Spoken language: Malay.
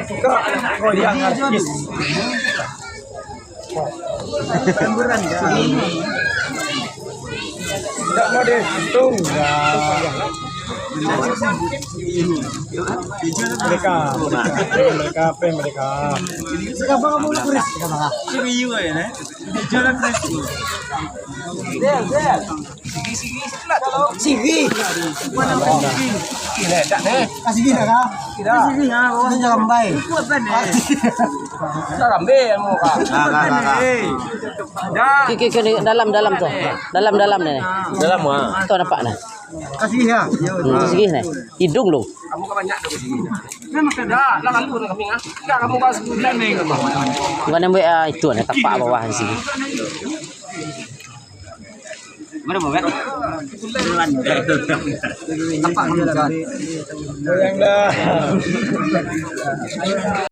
Suka kau yang artis. Campuran dah. Tidak mau dihitung. Mereka apa mereka? Sekarang kamu kuris sekarang. Serius ya? Jalan kuris. Sigi. Mana sigi? Tidak, tak deh. Sigi dah kah? Tidak. Sigi ya, orang jangan baik. Jangan baik mu kah? Kiki dalam tuh. Dalam nih. Dalam ah. Tuh nampak nih. Kasih ya. Segi nih. Hidung lu. Kamu ke banyak dong sini. Memang tidak, lah kalau kami ah. Enggak kamu kasih bulan nih kamu. Bukan yang itu nih tapak bawah di sini. Mana mau kan? Tapak yang dah.